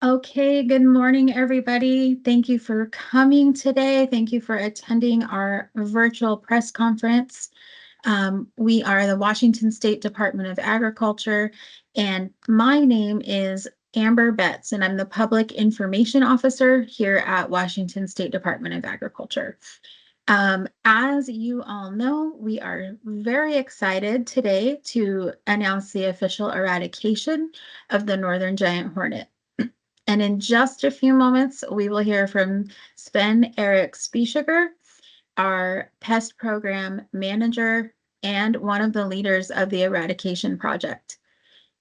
Okay, good morning, everybody. Thank you for coming today. Thank you for attending our virtual press conference. We are the Washington State Department of Agriculture, and my name is Amber Betts, and I'm the Public Information Officer here at Washington State Department of Agriculture. As you all know, we are very excited today to announce the official eradication of the northern giant hornet. And in just a few moments, we will hear from Sven-Erik Spiessuger, our pest program manager and one of the leaders of the eradication project.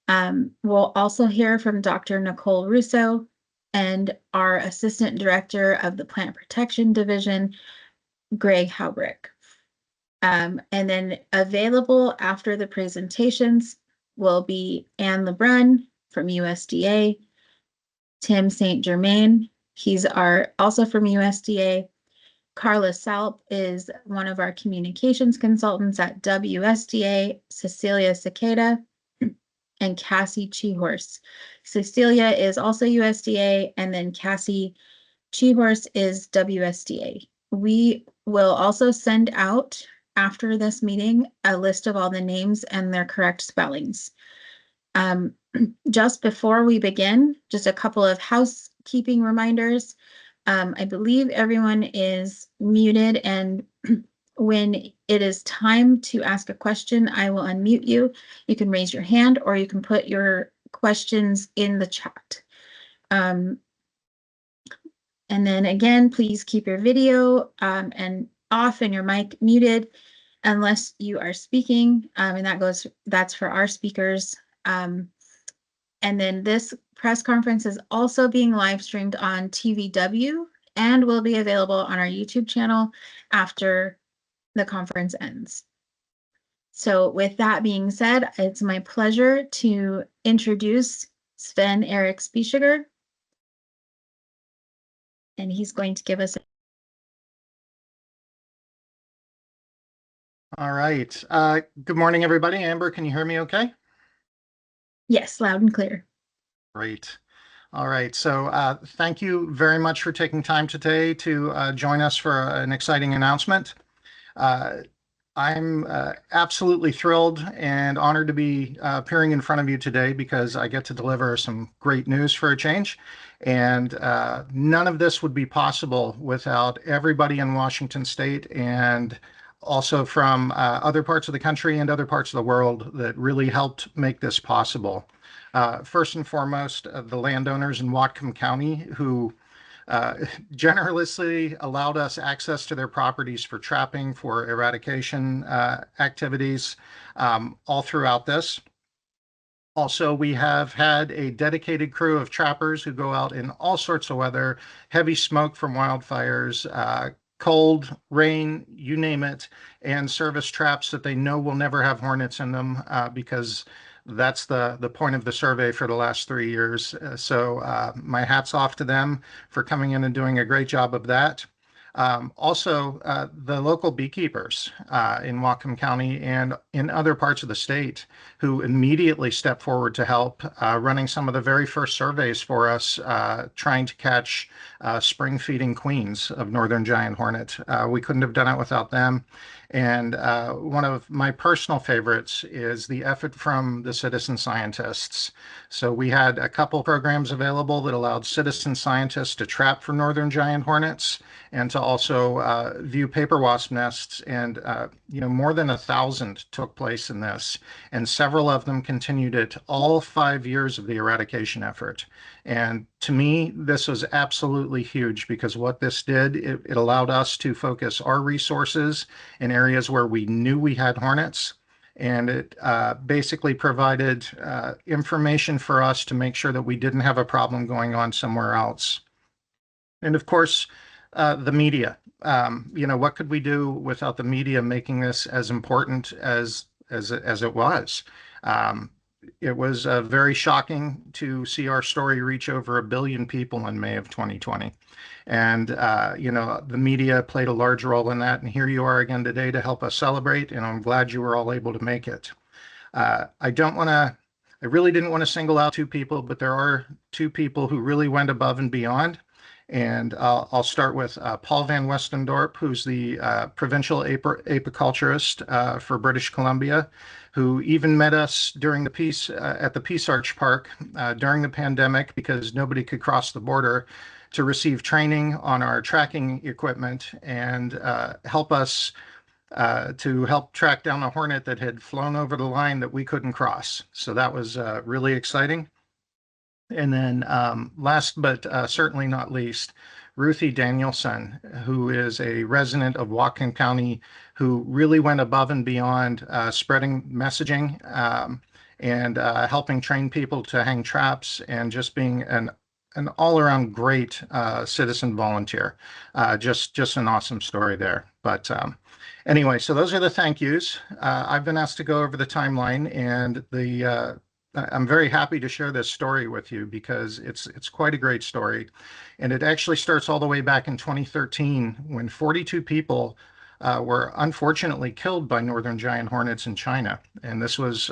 We'll also hear from Dr. Nicole Russo and our assistant director of the plant protection division, Greg Haubrick. And then available after the presentations will be Anne Lebrun from USDA, Tim St. Germain, he's also from USDA. Carla Salp is one of our communications consultants at WSDA, Cecilia Cicada, and Cassie Chihorse. Cecilia is also USDA, and then Cassie Chihorse is WSDA. We will also send out, after this meeting, a list of all the names and their correct spellings. Just before we begin, just a couple of housekeeping reminders. I believe everyone is muted, and when it is time to ask a question, I will unmute you. You can raise your hand or you can put your questions in the chat. And then again, please keep your video and off and your mic muted unless you are speaking, and that's for our speakers. And then this press conference is also being live streamed on TVW and will be available on our YouTube channel after the conference ends. So with that being said, it's my pleasure to introduce Sven-Erik Spiessuger. And he's going to give us. All right. Good morning, everybody. Amber, can you hear me okay? Yes, loud and clear. Great. All right. So thank you very much for taking time today to join us for an exciting announcement. I'm absolutely thrilled and honored to be appearing in front of you today because I get to deliver some great news for a change. And none of this would be possible without everybody in Washington State and also from other parts of the country and other parts of the world that really helped make this possible. First and foremost, the landowners in Whatcom County who generously allowed us access to their properties for trapping, for eradication activities all throughout this. Also, we have had a dedicated crew of trappers who go out in all sorts of weather, heavy smoke from wildfires, cold, rain, you name it, and service traps that they know will never have hornets in them because that's the point of the survey for the last 3 years. So my hat's off to them for coming in and doing a great job of that. Also, the local beekeepers in Whatcom County and in other parts of the state who immediately stepped forward to help, running some of the very first surveys for us, trying to catch spring feeding queens of northern giant hornet. We couldn't have done it without them. And one of my personal favorites is the effort from the citizen scientists. So we had a couple programs available that allowed citizen scientists to trap for northern giant hornets and to also view paper wasp nests. And more than 1,000 took place in this, and several of them continued it all 5 years of the eradication effort. And to me, this was absolutely huge because what this did, it allowed us to focus our resources in areas where we knew we had hornets. And it basically provided information for us to make sure that we didn't have a problem going on somewhere else. And of course, the media. What could we do without the media making this as important as it was? It was very shocking to see our story reach over 1 billion people in May of 2020. And, the media played a large role in that. And here you are again today to help us celebrate. And I'm glad you were all able to make it. I don't want to I really didn't want to single out two people, but there are two people who really went above and beyond. And I'll start with Paul Van Westendorp, who's the provincial apiculturist for British Columbia, who even met us during the peace at the Peace Arch Park during the pandemic because nobody could cross the border to receive training on our tracking equipment and help track down a Hornet that had flown over the line that we couldn't cross. So that was really exciting. And then last but certainly not least, Ruthie Danielson, who is a resident of Whatcom County, who really went above and beyond spreading messaging and helping train people to hang traps and just being an all-around great citizen volunteer. Just an awesome story there. But anyway, so those are the thank yous. I've been asked to go over the timeline, and I'm very happy to share this story with you because it's quite a great story. And it actually starts all the way back in 2013 when 42 people were unfortunately killed by northern giant hornets in China. And this was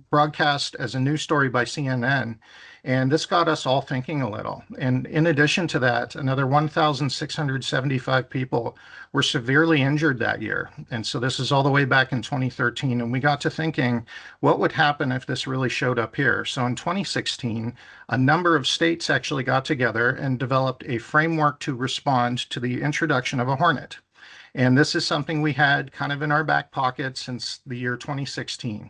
broadcast as a news story by CNN. And this got us all thinking a little. And in addition to that, another 1,675 people were severely injured that year. And so this is all the way back in 2013. And we got to thinking, what would happen if this really showed up here? So in 2016, a number of states actually got together and developed a framework to respond to the introduction of a hornet. And this is something we had kind of in our back pocket since the year 2016.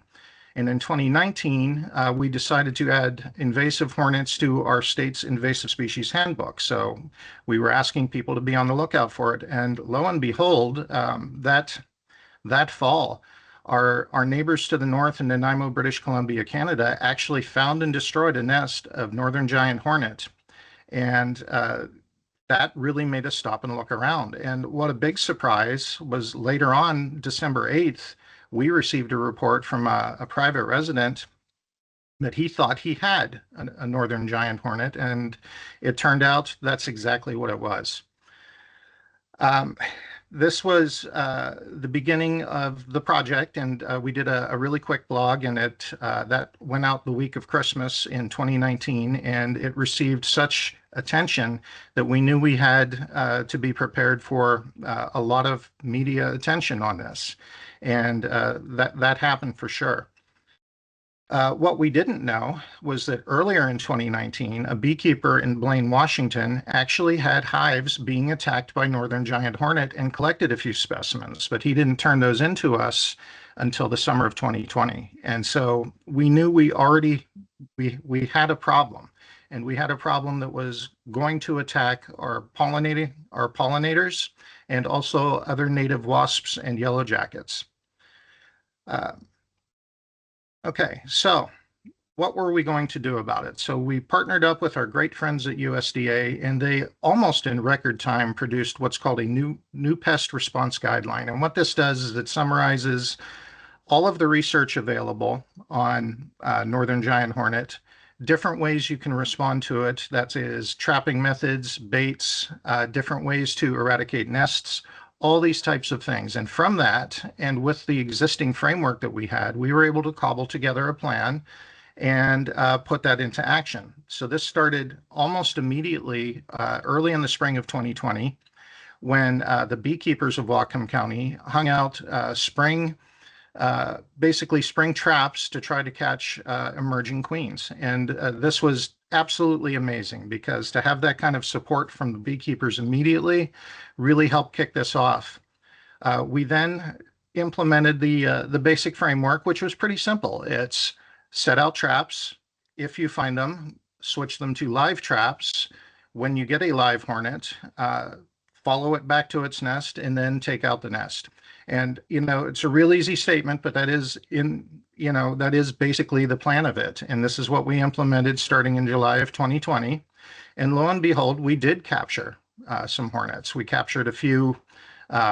And in 2019, we decided to add invasive hornets to our state's invasive species handbook. So we were asking people to be on the lookout for it. And lo and behold, that fall, our neighbors to the north in Nanaimo, British Columbia, Canada, actually found and destroyed a nest of northern giant hornet. And that really made us stop and look around. And what a big surprise was later on, December 8th, we received a report from a private resident that he thought he had a northern giant hornet, and it turned out that's exactly what it was. This was the beginning of the project, and we did a really quick blog, and that went out the week of Christmas in 2019, and it received such attention that we knew we had to be prepared for a lot of media attention on this, and that happened for sure. What we didn't know was that earlier in 2019, a beekeeper in Blaine, Washington, actually had hives being attacked by northern giant hornet and collected a few specimens, but he didn't turn those into us until the summer of 2020. And so we knew we had a problem, and we had a problem that was going to attack our pollinators and also other native wasps and yellow jackets. Okay, so what were we going to do about it? So we partnered up with our great friends at USDA, and they almost in record time produced what's called a new pest response guideline. And what this does is it summarizes all of the research available on northern giant hornet, different ways you can respond to it. That is trapping methods, baits, different ways to eradicate nests, all these types of things. And from that, and with the existing framework that we had, we were able to cobble together a plan and put that into action. So this started almost immediately early in the spring of 2020 when the beekeepers of Whatcom County hung out basically spring traps to try to catch emerging queens. And this was absolutely amazing because to have that kind of support from the beekeepers immediately really helped kick this off. We then implemented the basic framework, which was pretty simple. It's set out traps. If you find them, switch them to live traps. When you get a live hornet, follow it back to its nest and then take out the nest. And, it's a real easy statement, but that is basically the plan of it. And this is what we implemented starting in July of 2020. And lo and behold, we did capture some hornets. We captured a few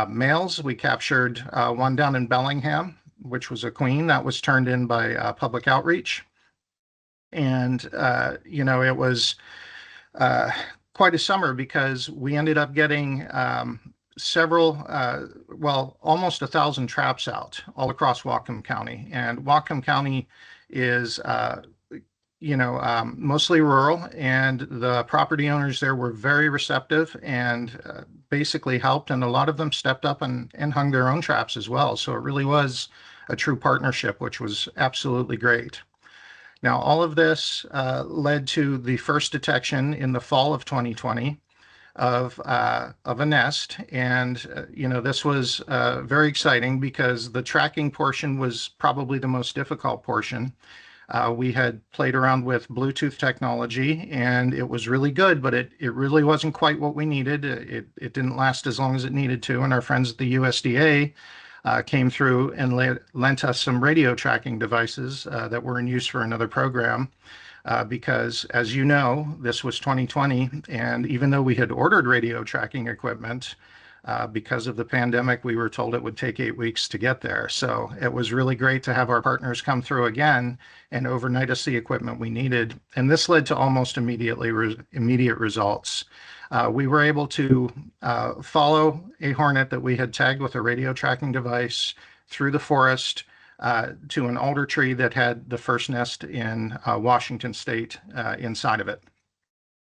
males. We captured one down in Bellingham, which was a queen that was turned in by public outreach. And, it was quite a summer because we ended up getting almost 1,000 traps out all across Whatcom County. And Whatcom County is mostly rural, and the property owners there were very receptive and basically helped, and a lot of them stepped up and hung their own traps as well. So it really was a true partnership, which was absolutely great. Now, all of this led to the first detection in the fall of 2020 of a nest, and this was very exciting because the tracking portion was probably the most difficult portion. We had played around with Bluetooth technology, and it was really good, but it really wasn't quite what we needed. It didn't last as long as it needed to, and our friends at the USDA came through and lent us some radio tracking devices that were in use for another program. Because, as you know, this was 2020, and even though we had ordered radio tracking equipment, because of the pandemic, we were told it would take 8 weeks to get there. So it was really great to have our partners come through again and overnight us the equipment we needed. And this led to almost immediate results. We were able to follow a hornet that we had tagged with a radio tracking device through the forest to an alder tree that had the first nest in Washington State inside of it.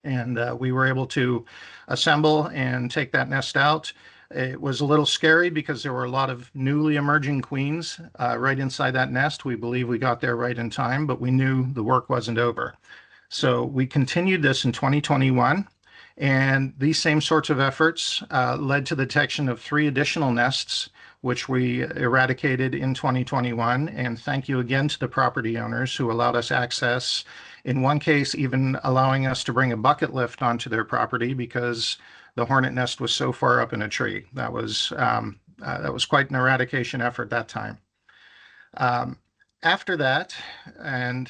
And we were able to assemble and take that nest out. It was a little scary because there were a lot of newly emerging queens right inside that nest. We believe we got there right in time, but we knew the work wasn't over. So we continued this in 2021. And these same sorts of efforts led to the detection of 3 additional nests, which we eradicated in 2021. And thank you again to the property owners who allowed us access, in one case, even allowing us to bring a bucket lift onto their property because the hornet nest was so far up in a tree. That was quite an eradication effort that time. After that, and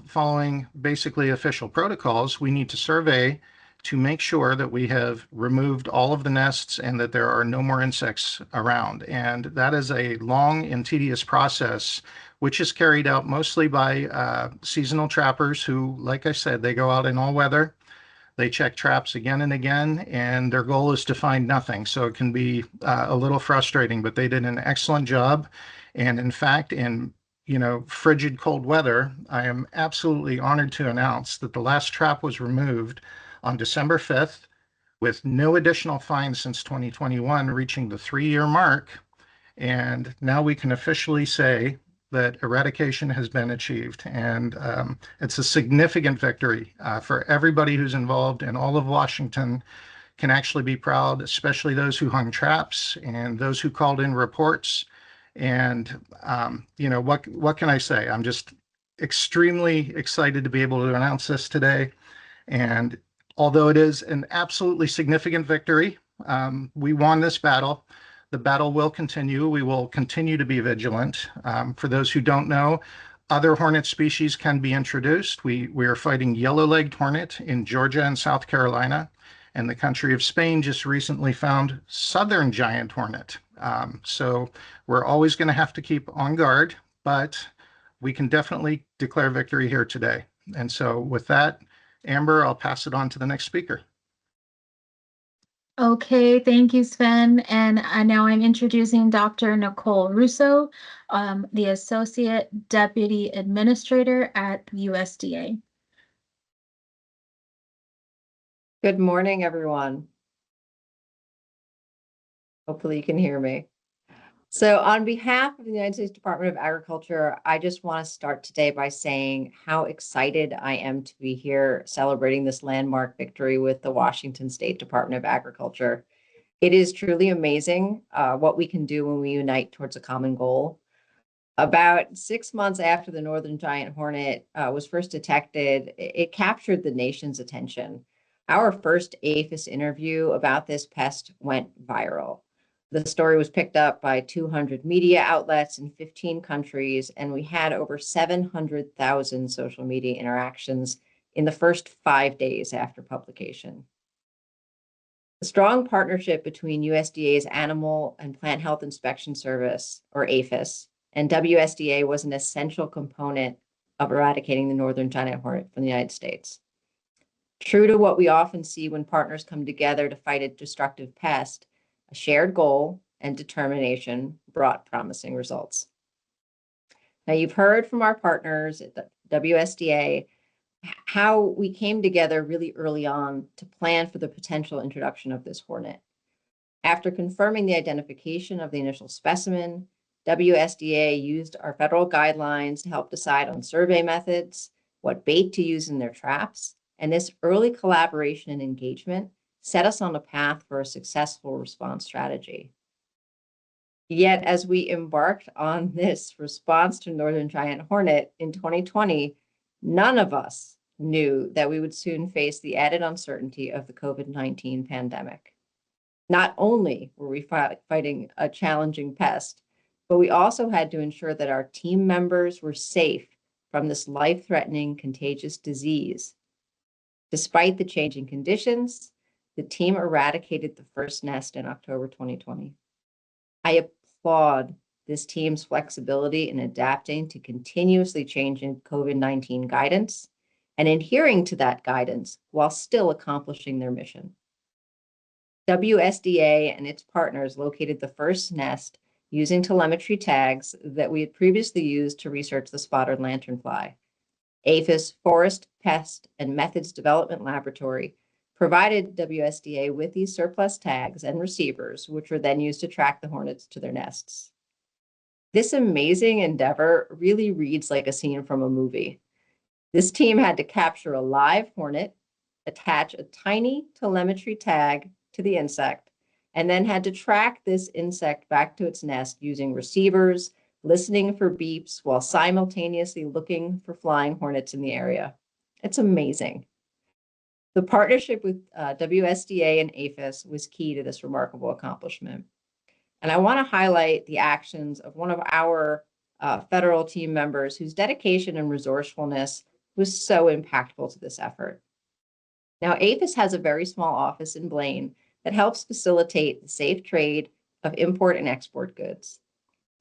following basically official protocols, we need to survey to make sure that we have removed all of the nests and that there are no more insects around. And that is a long and tedious process, which is carried out mostly by seasonal trappers who, like I said, they go out in all weather. They check traps again and again, and their goal is to find nothing. So it can be a little frustrating, but they did an excellent job. And in fact, in frigid cold weather, I am absolutely honored to announce that the last trap was removed on December 5th with no additional fines since 2021, reaching the 3-year mark. And now we can officially say that eradication has been achieved. And it's a significant victory for everybody who's involved, and all of Washington can actually be proud, especially those who hung traps and those who called in reports. And what can I say? I'm just extremely excited to be able to announce this today. And although it is an absolutely significant victory, we won this battle. The battle will continue. We will continue to be vigilant. For those who don't know, other hornet species can be introduced. We are fighting yellow-legged hornet in Georgia and South Carolina, and the country of Spain just recently found southern giant hornet. So we're always going to have to keep on guard, but we can definitely declare victory here today. And so with that, Amber, I'll pass it on to the next speaker. Okay, thank you, Sven. And now I'm introducing Dr. Nicole Russo, the Associate Deputy Administrator at USDA. Good morning, everyone. Hopefully you can hear me. So on behalf of the United States Department of Agriculture, I just want to start today by saying how excited I am to be here celebrating this landmark victory with the Washington State Department of Agriculture. It is truly amazing what we can do when we unite towards a common goal. About 6 months after the northern giant hornet was first detected, it captured the nation's attention. Our first APHIS interview about this pest went viral. The story was picked up by 200 media outlets in 15 countries, and we had over 700,000 social media interactions in the first 5 days after publication. The strong partnership between USDA's Animal and Plant Health Inspection Service, or APHIS, and WSDA was an essential component of eradicating the northern giant hornet from the United States. True to what we often see when partners come together to fight a destructive pest, a shared goal and determination brought promising results. Now, you've heard from our partners at the WSDA how we came together really early on to plan for the potential introduction of this hornet. After confirming the identification of the initial specimen, WSDA used our federal guidelines to help decide on survey methods, what bait to use in their traps, and this early collaboration and engagement set us on a path for a successful response strategy. Yet, as we embarked on this response to Northern Giant Hornet in 2020, none of us knew that we would soon face the added uncertainty of the COVID-19 pandemic. Not only were we fighting a challenging pest, but we also had to ensure that our team members were safe from this life-threatening contagious disease. Despite the changing conditions, the team eradicated the first nest in October 2020. I applaud this team's flexibility in adapting to continuously changing COVID-19 guidance and adhering to that guidance while still accomplishing their mission. WSDA and its partners located the first nest using telemetry tags that we had previously used to research the spotted lanternfly. APHIS Forest Pest and Methods Development Laboratory provided WSDA with these surplus tags and receivers, which were then used to track the hornets to their nests. This amazing endeavor really reads like a scene from a movie. This team had to capture a live hornet, attach a tiny telemetry tag to the insect, and then had to track this insect back to its nest using receivers, listening for beeps while simultaneously looking for flying hornets in the area. It's amazing. The partnership with WSDA and APHIS was key to this remarkable accomplishment. And I want to highlight the actions of one of our federal team members whose dedication and resourcefulness was so impactful to this effort. Now, APHIS has a very small office in Blaine that helps facilitate the safe trade of import and export goods.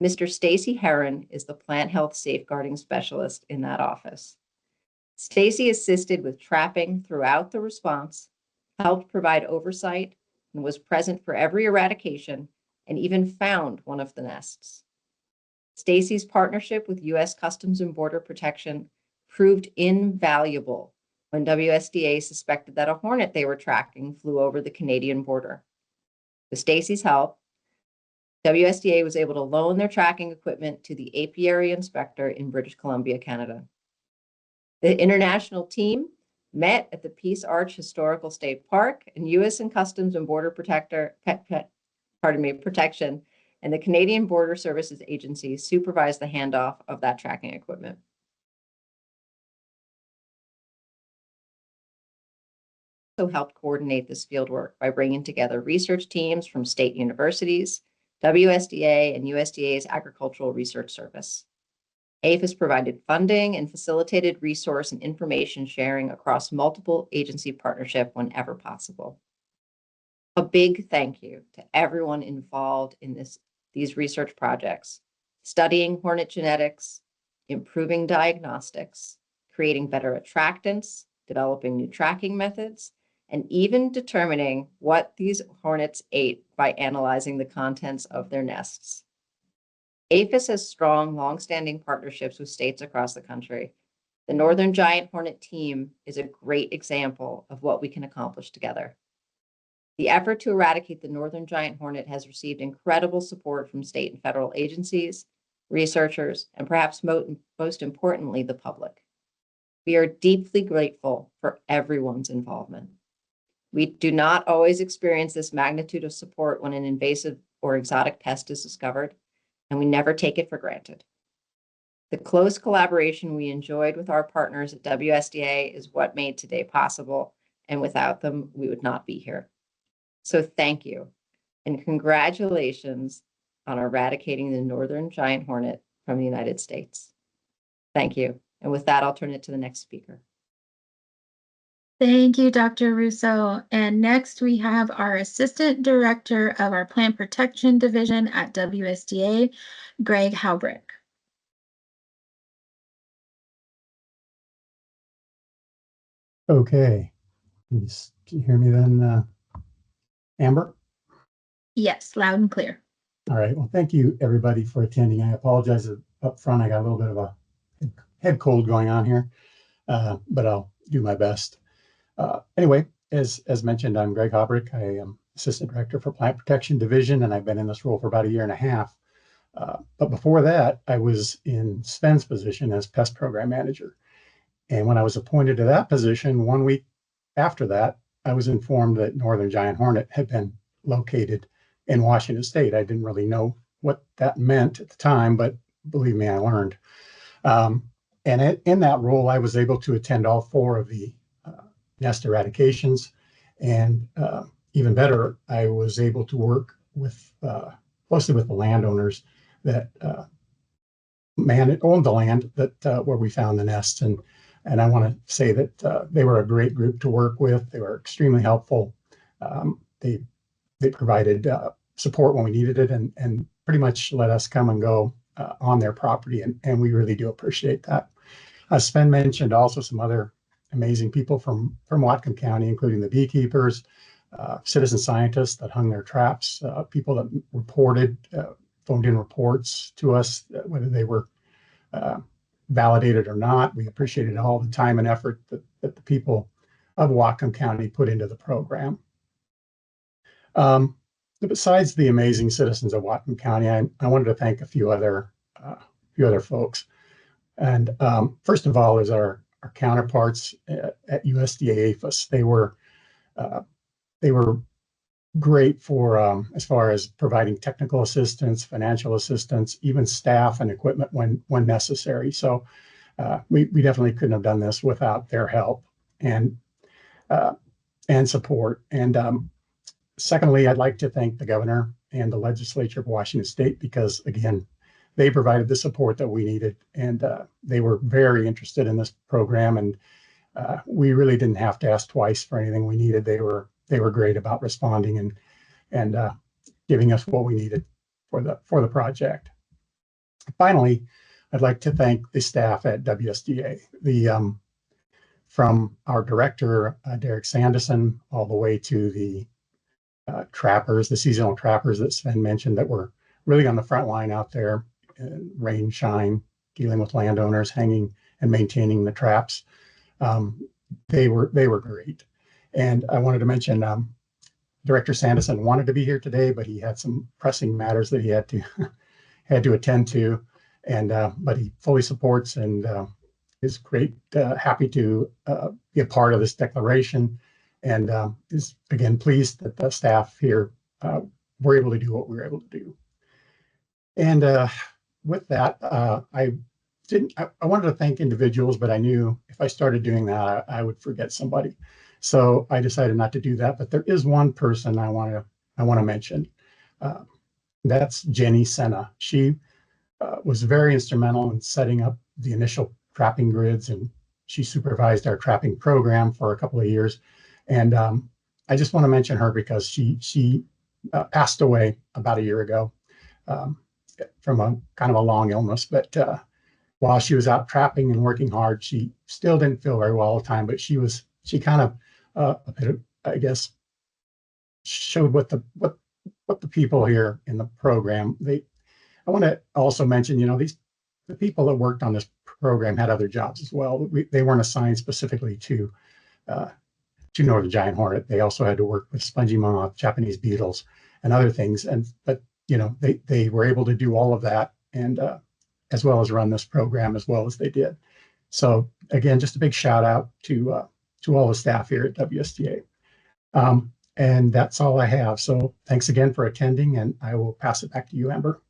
Mr. Stacy Heron is the plant health safeguarding specialist in that office. Stacy assisted with trapping throughout the response, helped provide oversight, and was present for every eradication, and even found one of the nests. Stacy's partnership with U.S. Customs and Border Protection proved invaluable when WSDA suspected that a hornet they were tracking flew over the Canadian border. With Stacy's help, WSDA was able to loan their tracking equipment to the apiary inspector in British Columbia, Canada. The international team met at the Peace Arch Historical State Park, and U.S. and Customs and Border Protection and the Canadian Border Services Agency supervised the handoff of that tracking equipment. Also helped coordinate this fieldwork by bringing together research teams from state universities, WSDA, and USDA's Agricultural Research Service. APHIS provided funding and facilitated resource and information sharing across multiple agency partnership whenever possible. A big thank you to everyone involved in these research projects, studying hornet genetics, improving diagnostics, creating better attractants, developing new tracking methods, and even determining what these hornets ate by analyzing the contents of their nests. APHIS has strong, long-standing partnerships with states across the country. The Northern Giant Hornet team is a great example of what we can accomplish together. The effort to eradicate the Northern Giant Hornet has received incredible support from state and federal agencies, researchers, and perhaps most importantly, the public. We are deeply grateful for everyone's involvement. We do not always experience this magnitude of support when an invasive or exotic pest is discovered, and we never take it for granted. The close collaboration we enjoyed with our partners at WSDA is what made today possible, and without them, we would not be here. So thank you, and congratulations on eradicating the Northern Giant Hornet from the United States. Thank you. And with that, I'll turn it to the next speaker. Thank you, Dr. Russo. And next we have our Assistant Director of our Plant Protection Division at WSDA, Greg Halbrick. Okay. Can you hear me then, Amber? Yes, loud and clear. All right. Well, thank you everybody for attending. I apologize up front. I got a little bit of a head cold going on here, but I'll do my best. Anyway, as mentioned, I'm Greg Hobrick. I am Assistant Director for Plant Protection Division, and I've been in this role for about 1.5 years. But before that, I was in Sven's position as Pest Program Manager. And when I was appointed to that position, 1 week after that, I was informed that Northern Giant Hornet had been located in Washington State. I didn't really know what that meant at the time, but believe me, I learned. And in that role, I was able to attend all 4 of the nest eradications. And even better, I was able to work with closely with the landowners that owned the land that where we found the nests. And I want to say that they were a great group to work with. They were extremely helpful. They provided support when we needed it, and pretty much let us come and go on their property. And we really do appreciate that. Sven mentioned also some other amazing people from Whatcom County, including the beekeepers, citizen scientists that hung their traps, people that reported, phoned in reports to us, whether they were validated or not. We appreciated all the time and effort that the people of Whatcom County put into the program. Besides the amazing citizens of Whatcom County, I wanted to thank a few other folks. And first of all is our counterparts at USDA APHIS. They were great for as far as providing technical assistance, financial assistance, even staff and equipment when necessary. So we definitely couldn't have done this without their help and support. And secondly, I'd like to thank the governor and the legislature of Washington State, because again, they provided the support that we needed, and they were very interested in this program. And we really didn't have to ask twice for anything we needed. They were great about responding and giving us what we needed for the project. Finally, I'd like to thank the staff at WSDA, from our director, Derek Sanderson, all the way to the trappers, the seasonal trappers that Sven mentioned, that were really on the front line out there, rain, shine, dealing with landowners, hanging and maintaining the traps. They were great. And I wanted to mention Director Sanderson wanted to be here today, but he had some pressing matters that he had to attend to, and but he fully supports and is great, happy to be a part of this declaration, and is again pleased that the staff here were able to do what we were able to do. And with that, I wanted to thank individuals, but I knew if I started doing that, I would forget somebody. So I decided not to do that. But there is one person I want to mention. That's Jenny Senna. She was very instrumental in setting up the initial trapping grids, and she supervised our trapping program for a couple of years. And I just want to mention her because she passed away about 1 year ago from a kind of a long illness. But while she was out trapping and working hard, she still didn't feel very well all the time. But she kind of a bit of, I guess, showed what the people here in the program. I want to also mention, the people that worked on this program had other jobs as well. They weren't assigned specifically to Northern Giant Hornet. They also had to work with spongy moth, Japanese beetles, and other things. But they were able to do all of that, and as well as run this program as well as they did. So again, just a big shout out to all the staff here at WSDA. And that's all I have. So thanks again for attending, and I will pass it back to you, Amber.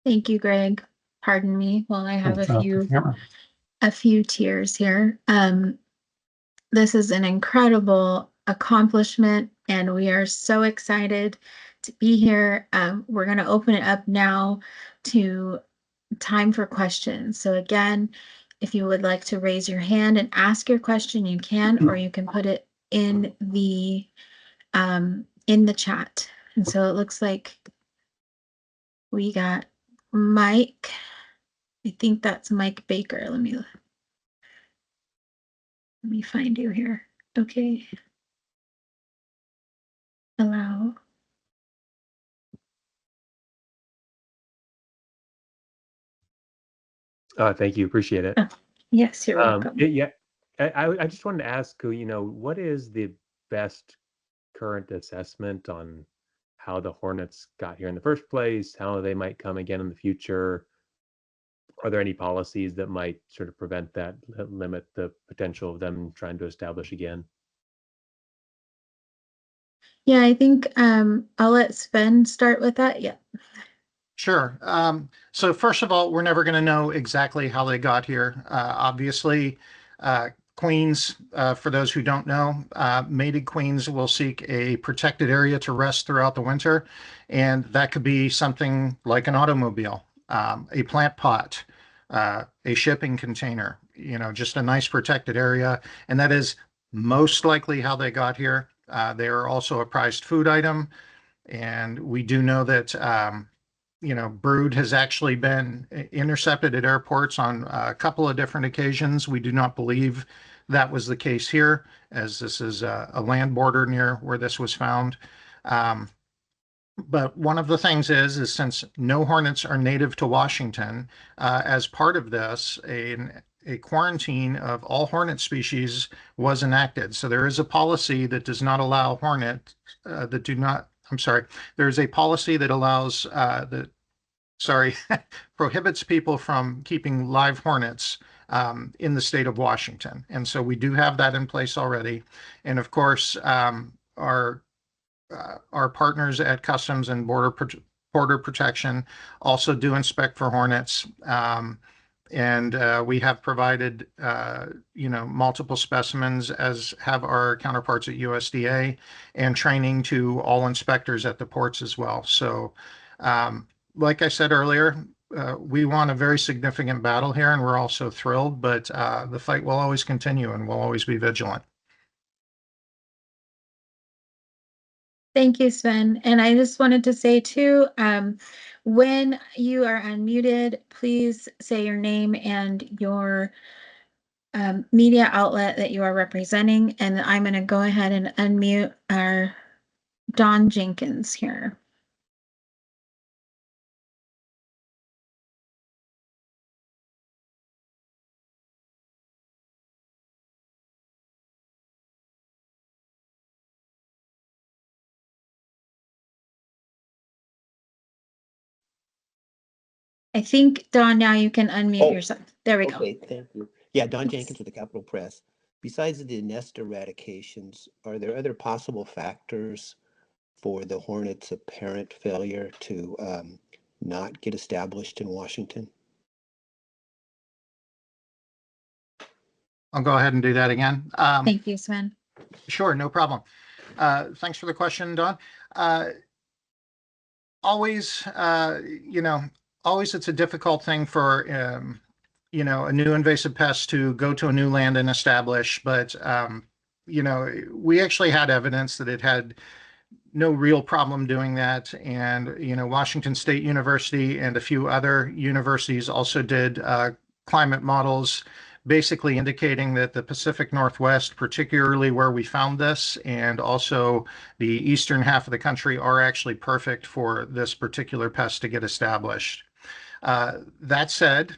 Thank you, Greg. Pardon me while I have a few tears here. This is an incredible accomplishment, and we are so excited to be here. We're going to open it up now to time for questions. So again, if you would like to raise your hand and ask your question, you can, or you can put it in the chat. And so it looks like we got Mike. I think that's Mike Baker. Let me find you here. Okay. Allow. Thank you. Appreciate it. Yes, you're welcome. Yeah, I just wanted to ask, what is the best current assessment on how the Hornets got here in the first place, how they might come again in the future? Are there any policies that might sort of prevent that, limit the potential of them trying to establish again? Yeah, I think I'll let Sven start with that. Yeah. Sure. So first of all, we're never going to know exactly how they got here. Obviously, queens, for those who don't know, mated queens will seek a protected area to rest throughout the winter. And that could be something like an automobile, a plant pot, a shipping container, just a nice protected area. And that is most likely how they got here. They are also a prized food item. And we do know that brood has actually been intercepted at airports on a couple of different occasions. We do not believe that was the case here, as this is a land border near where this was found. But one of the things is since no hornets are native to Washington, as part of this, a quarantine of all hornet species was enacted. So there is a policy that does not allow hornet that do not. I'm sorry. There's a policy that allows prohibits people from keeping live hornets in the state of Washington. And so we do have that in place already. And of course, our partners at Customs and Border Protection also do inspect for hornets. And we have provided, multiple specimens, as have our counterparts at USDA, and training to all inspectors at the ports as well. So, like I said earlier, we won a very significant battle here, and we're also thrilled, but the fight will always continue, and we'll always be vigilant. Thank you, Sven. And I just wanted to say too, when you are unmuted, please say your name and your media outlet that you are representing. And I'm going to go ahead and unmute our Don Jenkins here. I think, Don, now you can unmute yourself. There we go. Okay, thank you. Yeah, Don Jenkins with the Capitol Press. Besides the nest eradications, are there other possible factors for the hornet's apparent failure to not get established in Washington? I'll go ahead and do that again. Thank you, Sven. Sure, no problem. Thanks for the question, Don. Always it's a difficult thing for, a new invasive pest to go to a new land and establish. But, we actually had evidence that it had no real problem doing that. And, Washington State University and a few other universities also did climate models, basically indicating that the Pacific Northwest, particularly where we found this, and also the eastern half of the country, are actually perfect for this particular pest to get established. That said,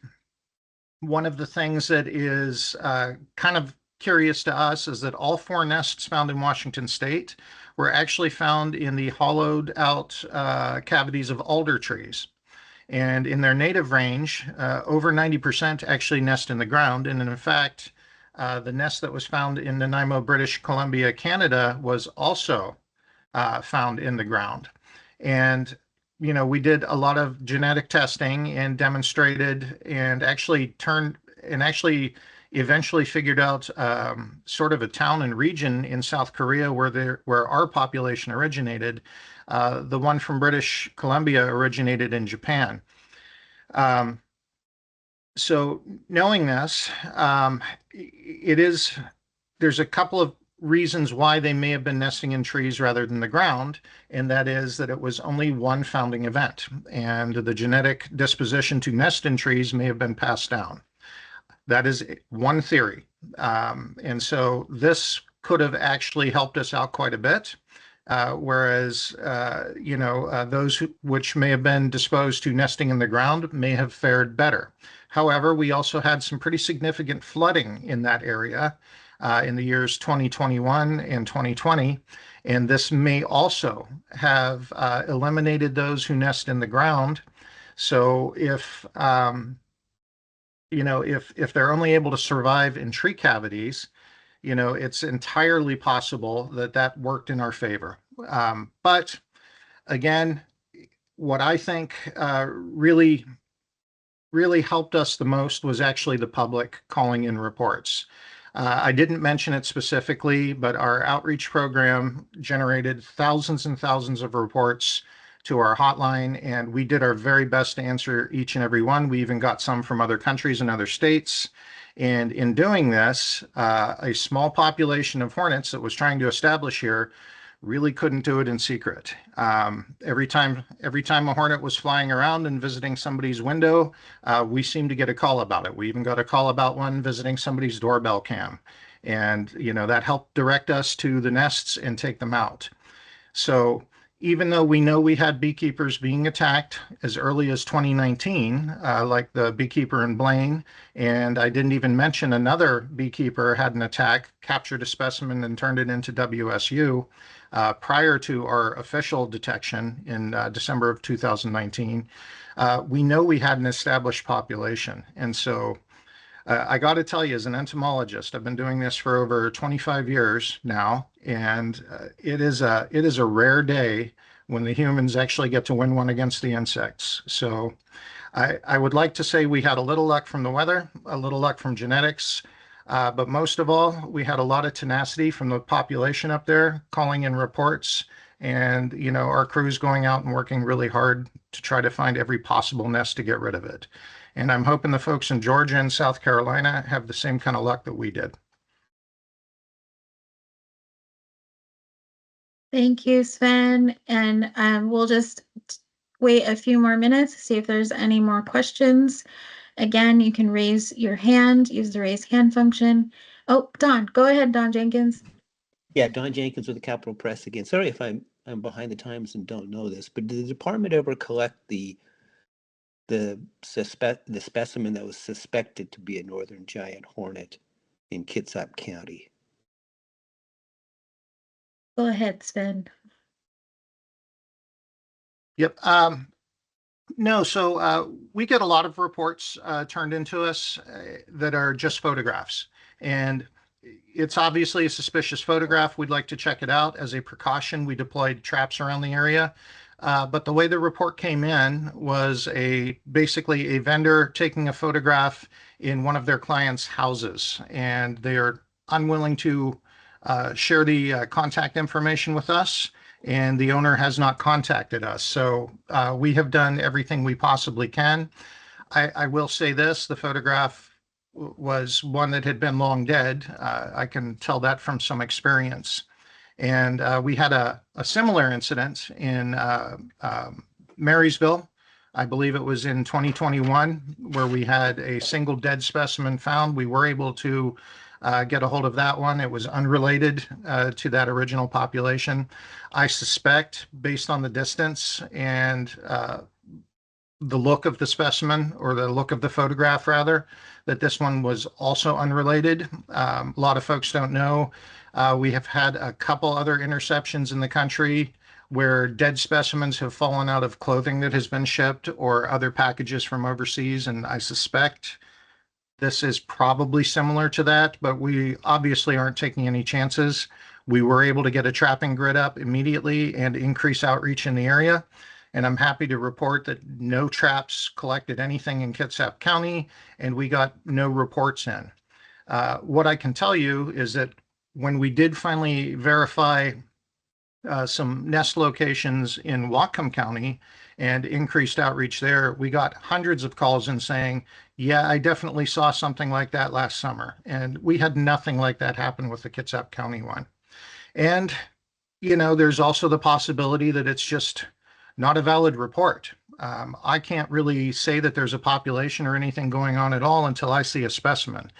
one of the things that is kind of curious to us is that all 4 nests found in Washington State were actually found in the hollowed out cavities of alder trees. And in their native range, over 90% actually nest in the ground. And in fact, the nest that was found in Nanaimo, British Columbia, Canada, was also found in the ground. And, we did a lot of genetic testing and demonstrated and actually eventually figured out sort of a town and region in South Korea where our population originated. The one from British Columbia originated in Japan. So knowing this, there's a couple of reasons why they may have been nesting in trees rather than the ground, and that is that it was only one founding event, and the genetic disposition to nest in trees may have been passed down. That is one theory. And so this could have actually helped us out quite a bit. Whereas, those which may have been disposed to nesting in the ground may have fared better. However, we also had some pretty significant flooding in that area in the years 2021 and 2020. And this may also have eliminated those who nest in the ground. So if if they're only able to survive in tree cavities, it's entirely possible that that worked in our favor. But again, what I think really helped us the most was actually the public calling in reports. I didn't mention it specifically, but our outreach program generated thousands and thousands of reports to our hotline, and we did our very best to answer each and every one. We even got some from other countries and other states. And in doing this, a small population of hornets that was trying to establish here really couldn't do it in secret. Every time a hornet was flying around and visiting somebody's window, we seemed to get a call about it. We even got a call about one visiting somebody's doorbell cam. And, that helped direct us to the nests and take them out. So even though we know we had beekeepers being attacked as early as 2019, like the beekeeper in Blaine, and I didn't even mention another beekeeper had an attack, captured a specimen and turned it into WSU prior to our official detection in December of 2019, we know we had an established population. And so I got to tell you, as an entomologist, I've been doing this for over 25 years now, and it is a rare day when the humans actually get to win one against the insects. So I would like to say we had a little luck from the weather, a little luck from genetics, but most of all, we had a lot of tenacity from the population up there calling in reports, and our crews going out and working really hard to try to find every possible nest to get rid of it. And I'm hoping the folks in Georgia and South Carolina have the same kind of luck that we did. Thank you, Sven. And we'll just wait a few more minutes to see if there's any more questions. Again, you can raise your hand, use the raise hand function. Oh, Don, go ahead, Don Jenkins. Yeah, Don Jenkins with the Capitol Press again. Sorry if I'm behind the times and don't know this, but did the department ever collect the specimen that was suspected to be a northern giant hornet in Kitsap County? Go ahead, Sven. Yep. No, so we get a lot of reports turned into us that are just photographs. And it's obviously a suspicious photograph. We'd like to check it out. As a precaution, we deployed traps around the area. But the way the report came in was basically a vendor taking a photograph in one of their clients' houses, and they are unwilling to share the contact information with us, and the owner has not contacted us. So we have done everything we possibly can. I will say this, the photograph was one that had been long dead. I can tell that from some experience. And we had a similar incident in Marysville. I believe it was in 2021, where we had a single dead specimen found. We were able to get a hold of that one. It was unrelated to that original population. I suspect, based on the distance and the look of the specimen, or the look of the photograph rather, that this one was also unrelated. A lot of folks don't know. We have had a couple other interceptions in the country where dead specimens have fallen out of clothing that has been shipped or other packages from overseas, and I suspect this is probably similar to that, but we obviously aren't taking any chances. We were able to get a trapping grid up immediately and increase outreach in the area. And I'm happy to report that no traps collected anything in Kitsap County, and we got no reports in. What I can tell you is that when we did finally verify some nest locations in Whatcom County and increased outreach there, we got hundreds of calls in saying, yeah, I definitely saw something like that last summer. And we had nothing like that happen with the Kitsap County one. And, there's also the possibility that it's just not a valid report. I can't really say that there's a population or anything going on at all until I see a specimen.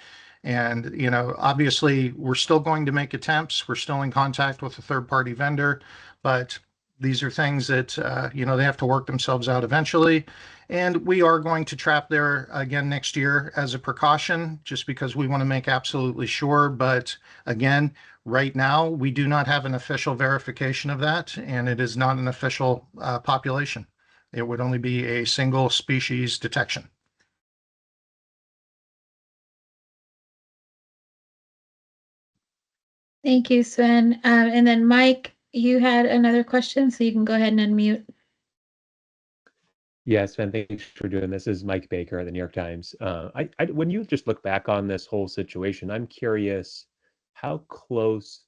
And, obviously we're still going to make attempts. We're still in contact with a third-party vendor, but These are things that, they have to work themselves out eventually. And we are going to trap there again next year as a precaution, just because we want to make absolutely sure. But again, right now, we do not have an official verification of that, and it is not an official population. It would only be a single species detection. Thank you, Sven. And then Mike, you had another question, so you can go ahead and unmute. Yes, Sven, thanks for doing this. This is Mike Baker at the New York Times. When you just look back on this whole situation, I'm curious, how close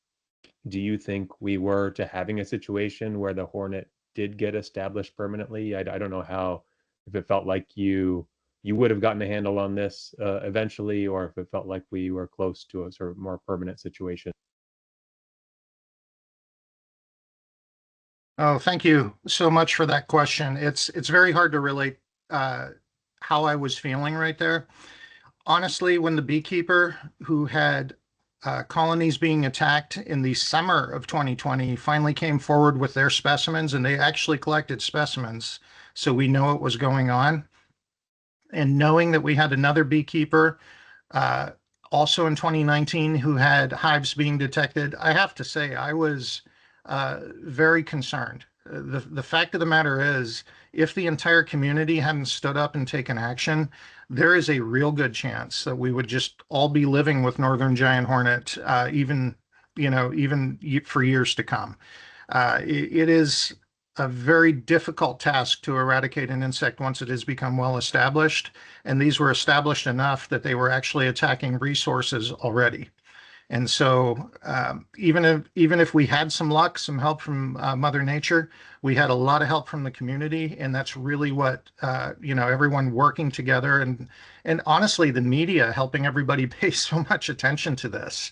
do you think we were to having a situation where the Hornet did get established permanently? I don't know if it felt like you would have gotten a handle on this eventually, or if it felt like we were close to a sort of more permanent situation. Oh, thank you so much for that question. It's very hard to relate how I was feeling right there. Honestly, when the beekeeper who had colonies being attacked in the summer of 2020 finally came forward with their specimens, and they actually collected specimens, so we know what was going on. And knowing that we had another beekeeper uh, also in 2019 who had hives being detected, I have to say I was very concerned. The fact of the matter is, if the entire community hadn't stood up and taken action, there is a real good chance that we would just all be living with northern giant hornet, even for years to come. It is a very difficult task to eradicate an insect once it has become well established, and these were established enough that they were actually attacking resources already. And so, even if we had some luck, some help from Mother Nature, we had a lot of help from the community, and that's really what everyone working together, and honestly, the media helping everybody pay so much attention to this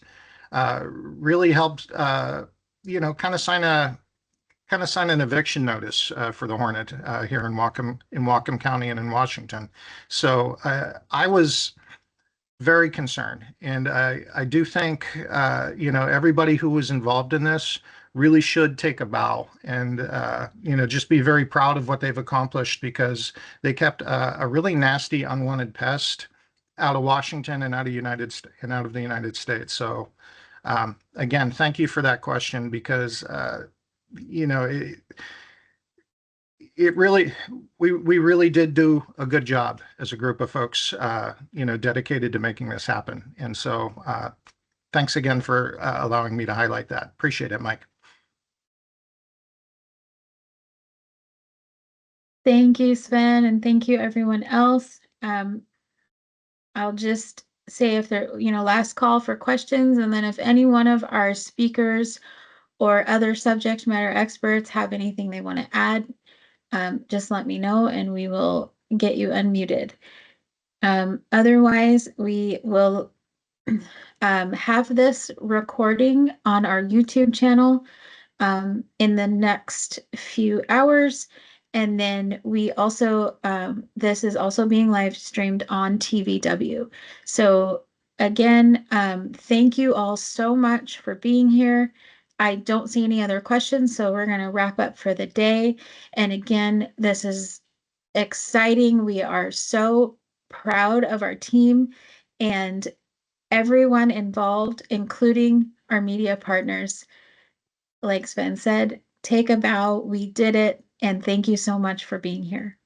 really helped. Kind of sign an eviction notice for the Hornet here in Whatcom County and in Washington. So I was very concerned. And I do think, everybody who was involved in this really should take a bow and, just be very proud of what they've accomplished, because they kept a really nasty unwanted pest out of Washington and out of the United States. So again, thank you for that question, because, it really, we really did do a good job as a group of folks, dedicated to making this happen. And so, thanks again for allowing me to highlight that. Appreciate it, Mike. Thank you, Sven, and thank you, everyone else. I'll just say if there, last call for questions, and then if any one of our speakers or other subject matter experts have anything they want to add, just let me know and we will get you unmuted. Otherwise, we will have this recording on our YouTube channel in the next few hours. And then we also, this is also being live streamed on TVW. So again, thank you all so much for being here. I don't see any other questions, so we're going to wrap up for the day. And again, this is exciting. We are so proud of our team and everyone involved, including our media partners. Like Sven said, take a bow. We did it. And thank you so much for being here.